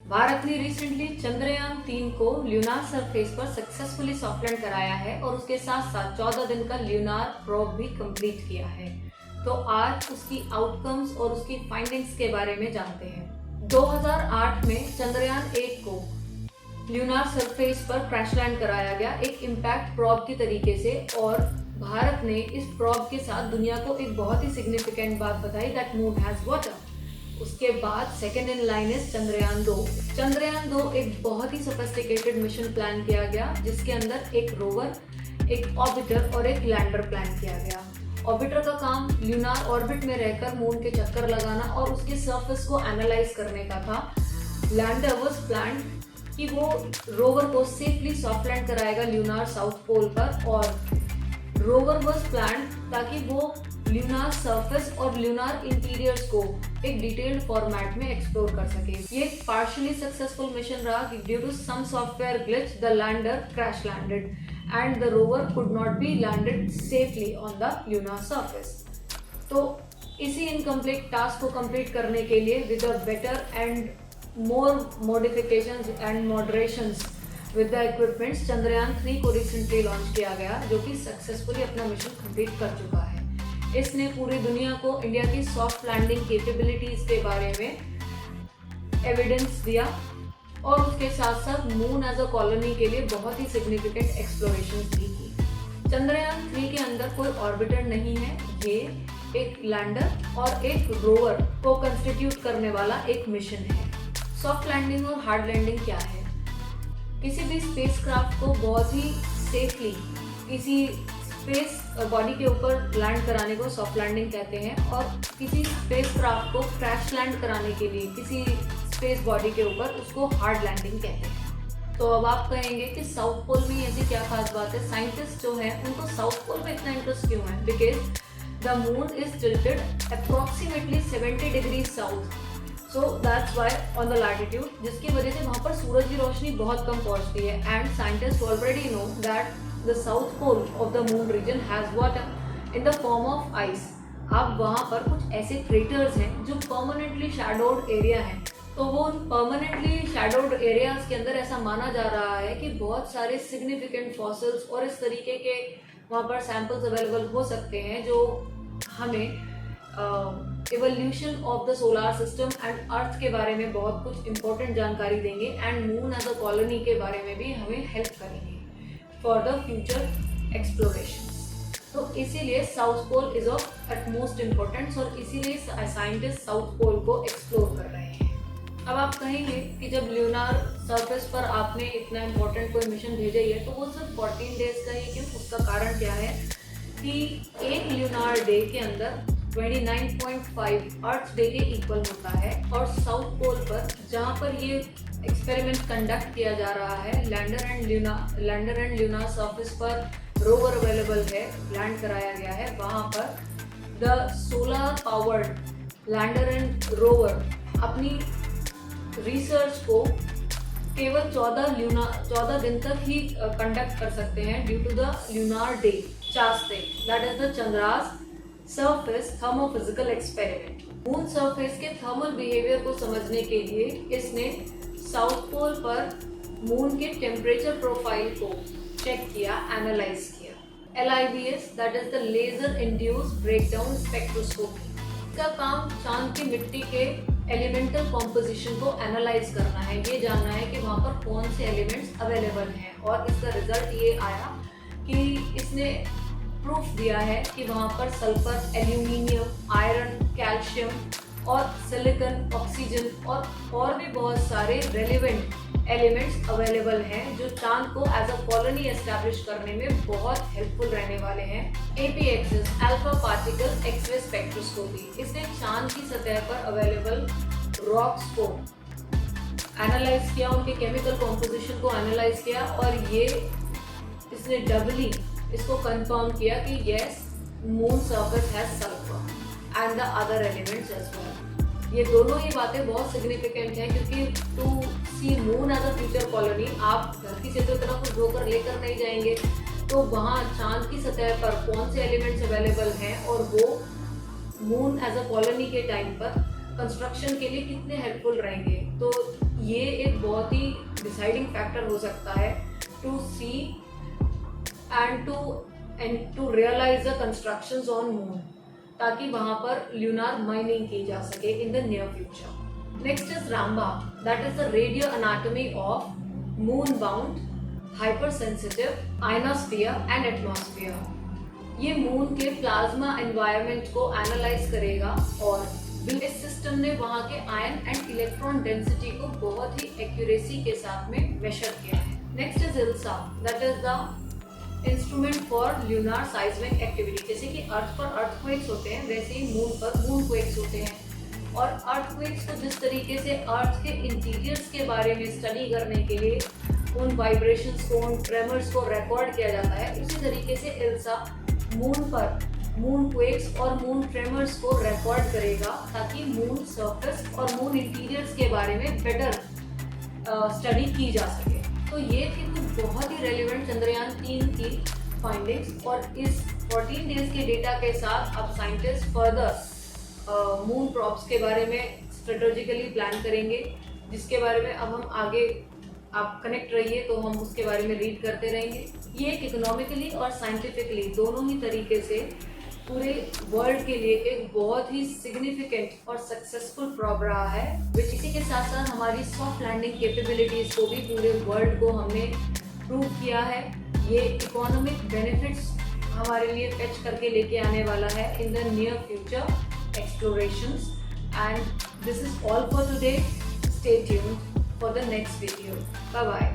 भारत ने रिसेंटली चंद्रयान 3 को ल्यूनार सरफेस पर सक्सेसफुली सॉफ्ट लैंड कराया है और उसके साथ साथ 14 दिन का ल्यूनार प्रोब भी कंप्लीट किया है। तो आज उसकी आउटकम्स और उसकी फाइंडिंग्स के बारे में जानते हैं। 2008 में चंद्रयान 1 को ल्यूनार सरफेस पर क्रैश लैंड कराया गया एक इम्पैक्ट प्रोब के तरीके से, और भारत ने इस प्रोब के साथ दुनिया को एक बहुत ही सिग्निफिकेंट बात बताई, दैट मून हैज वाटर। उसके बाद second in line is Chandrayaan 2। Chandrayaan 2 एक बहुत ही सोफिस्टिकेटेड मिशन प्लान किया गया, जिसके अंदर एक रोवर, एक ऑर्बिटर और एक लैंडर प्लान किया गया। ऑर्बिटर का काम ल्यूनार ऑर्बिट में रहकर मून के चक्कर लगाना और उसके सरफेस को एनालाइज करने का था। लैंडर वाज प्लान कि वो रोवर को सेफली सॉफ्ट लैंड कराएगा ल्यूनार साउथ पोल पर, और रोवर वाज प्लान ताकि वो ल्यूनार सरफेस और ल्यूनार इंटीरियर्स को एक डिटेल्ड फॉर्मेट में एक्सप्लोर कर सके। ये एक पार्शियली सक्सेसफुल मिशन रहा कि due to some software glitch the lander crash landed and the rover could not be landed safely on the lunar surface. तो इसी इनकम्प्लीट टास्क को कंप्लीट करने के लिए with a better and more modifications and moderations with the equipments Chandrayaan 3 को recently launch किया गया, जो कि सक्सेसफुली अपना मिशन कंप्लीट कर चुका है। इसने पूरी दुनिया को इंडिया की सॉफ्ट लैंडिंग कैपेबिलिटीज के बारे में एविडेंस दिया, और उसके साथ साथ मून एज अ कॉलोनी के लिए बहुत ही सिग्निफिकेंट एक्सप्लोरेशंस भी की। चंद्रयान 3 के अंदर कोई ऑर्बिटर नहीं है, ये एक लैंडर और एक रोवर को कंस्टिट्यूट करने वाला एक मिशन है। सॉफ्ट लैंडिंग और हार्ड लैंडिंग क्या है? किसी भी स्पेसक्राफ्ट को बहुत ही सेफली किसी स्पेस बॉडी के ऊपर लैंड कराने को सॉफ्ट लैंडिंग कहते हैं, और किसी स्पेसक्राफ्ट को क्रैश लैंड कराने के लिए किसी स्पेस बॉडी के ऊपर उसको हार्ड लैंडिंग कहते हैं। तो अब आप कहेंगे कि साउथ पोल में ऐसी क्या खास बात है? साइंटिस्ट जो है उनको साउथ पोल में इतना इंटरेस्ट क्यों है? Because the moon is tilted approximately 70 degree south, so that's why on the latitude, जिसकी वजह से वहाँ पर सूरज की रोशनी बहुत कम पहुँचती है। And scientist already know that the south pole of the moon region has water in the form of ice। अब वहाँ पर कुछ ऐसे क्रेटर्स हैं जो परमानेंटली शैडोड एरिया हैं, तो वो परमानेंटली शैडोड एरियाज के अंदर ऐसा माना जा रहा है कि बहुत सारे सिग्निफिकेंट फॉसिल्स और इस तरीके के वहाँ पर सैंपल्स अवेलेबल हो सकते हैं, जो हमें evolution of the solar system and Earth के बारे में बहुत कुछ इंपॉर्टेंट जानकारी देंगे, and moon as a colony के बारे में भी हमें हेल्प करेंगे फॉर द फ्यूचर एक्सप्लोरेशन। तो इसीलिए south pole is of utmost importance, और इसीलिए साइंटिस्ट साउथ पोल को एक्सप्लोर कर रहे हैं। अब आप कहेंगे कि जब ल्यूनार सरफेस पर आपने इतना इम्पोर्टेंट कोई मिशन भेजा ही है, तो वो सिर्फ 14 डेज का ही क्यों? उसका कारण क्या है कि एक ल्यूनार डे के अंदर 29.5 अर्थ डे के इक्वल होता है, और साउथ पोल पर जहाँ पर ये एक्सपेरिमेंट कंडक्ट किया जा रहा है, लैंडर एंड ल्यूनार सरफेस पर रोवर अवेलेबल है, लैंड कराया गया है, वहाँ पर the solar powered lander and rover अपनी रिसर्च को केवल 14 दिन तक ही कंडक्ट कर सकते हैं due to the lunar day ChaSTE, that is the Chandra's surface thermophysical experiment. Moon surface के थर्मल बिहेवियर को समझने के लिए इसने साउथ पोल पर मून के टेम्परेचर प्रोफाइल को चेक किया, एनालाइज किया। LIBS that is the laser induced breakdown spectroscopy. इसका काम चांद की मिट्टी के एलिमेंटल कॉम्पोजिशन को एनालाइज करना है, ये जानना है कि वहाँ पर कौन से एलिमेंट्स अवेलेबल हैं, और इसका रिजल्ट ये आया कि इसने प्रूफ दिया है कि वहाँ पर सल्फर, एल्यूमिनियम, आयरन, कैल्शियम और सिलिकॉन, ऑक्सीजन और भी बहुत सारे रेलेवेंट एलिमेंट्स अवेलेबल हैं, जो चांद को एज अ कॉलोनी एस्टैब्लिश करने में बहुत हेल्पफुल रहने वाले हैं। APXS alpha particle X-ray spectroscopy, इसने चांद की सतह पर अवेलेबल रॉक्स को एनालाइज किया, उनके केमिकल कॉम्पोजिशन को एनालाइज किया, और ये इसने डबली इसको कंफर्म किया कि yes, moon surface has sulphur and the other elements as well. ये दोनों ही बातें बहुत सिग्निफिकेंट हैं, क्योंकि to see moon as a future colony, आप धरती से तो इतना कुछ ढोकर लेकर नहीं जाएंगे, तो वहाँ चांद की सतह पर कौन से एलिमेंट्स अवेलेबल हैं और वो मून एज अ कॉलोनी के टाइम पर कंस्ट्रक्शन के लिए कितने हेल्पफुल रहेंगे। तो ये एक बहुत ही डिसाइडिंग फैक्टर हो सकता है to see and to realise the constructions on moon, ताकि वहां पर ल्यूनार माइनिंग की जा सके in the near future. Next is RAMBHA, that is the radio anatomy of moon bound hypersensitive ionosphere and atmosphere. ये मून के plasma environment को analyse करेगा और इस सिस्टम ने वहां के आयन एंड इलेक्ट्रॉन डेंसिटी को बहुत ही एक्यूरेसी के साथ में मेजर किया है। Next is ILSA, that is the instrument for lunar seismic activity. जैसे कि अर्थ पर अर्थक्वेक्स होते हैं, वैसे ही मून पर मूनक्वेक्स होते हैं। और अर्थक्वेक्स को जिस तरीके से अर्थ के इंटीरियर्स के बारे में स्टडी करने के लिए उन वाइब्रेशंस को, उन ट्रेमर्स को रिकॉर्ड किया जाता है, उसी तरीके से इल्सा मून पर मूनक्वेक्स और मून ट्रेमर्स को रिकॉर्ड करेगा, ताकि मून सरफेस और मून इंटीरियर्स के बारे में बेटर स्टडी की जा सके। तो ये थी कुछ बहुत ही रेलिवेंट चंद्रयान 3 की फाइंडिंग्स, और इस 14 डेज के डेटा के साथ अब साइंटिस्ट फर्दर मून प्रॉब्स के बारे में स्ट्रेटेजिकली प्लान करेंगे, जिसके बारे में अब हम आगे, आप कनेक्ट रहिए तो हम उसके बारे में रीड करते रहेंगे। ये एक इकोनॉमिकली और साइंटिफिकली दोनों ही तरीके से पूरे वर्ल्ड के लिए एक बहुत ही सिग्निफिकेंट और सक्सेसफुल प्रॉब रहा है। इसी के साथ साथ हमारी सॉफ्ट लैंडिंग कैपेबिलिटीज को भी पूरे वर्ल्ड को हमने प्रूव किया है। ये इकोनॉमिक बेनिफिट्स हमारे लिए फेच करके लेके आने वाला है इन the near future explorations. And this is all for today. Stay tuned for the next video. Bye bye.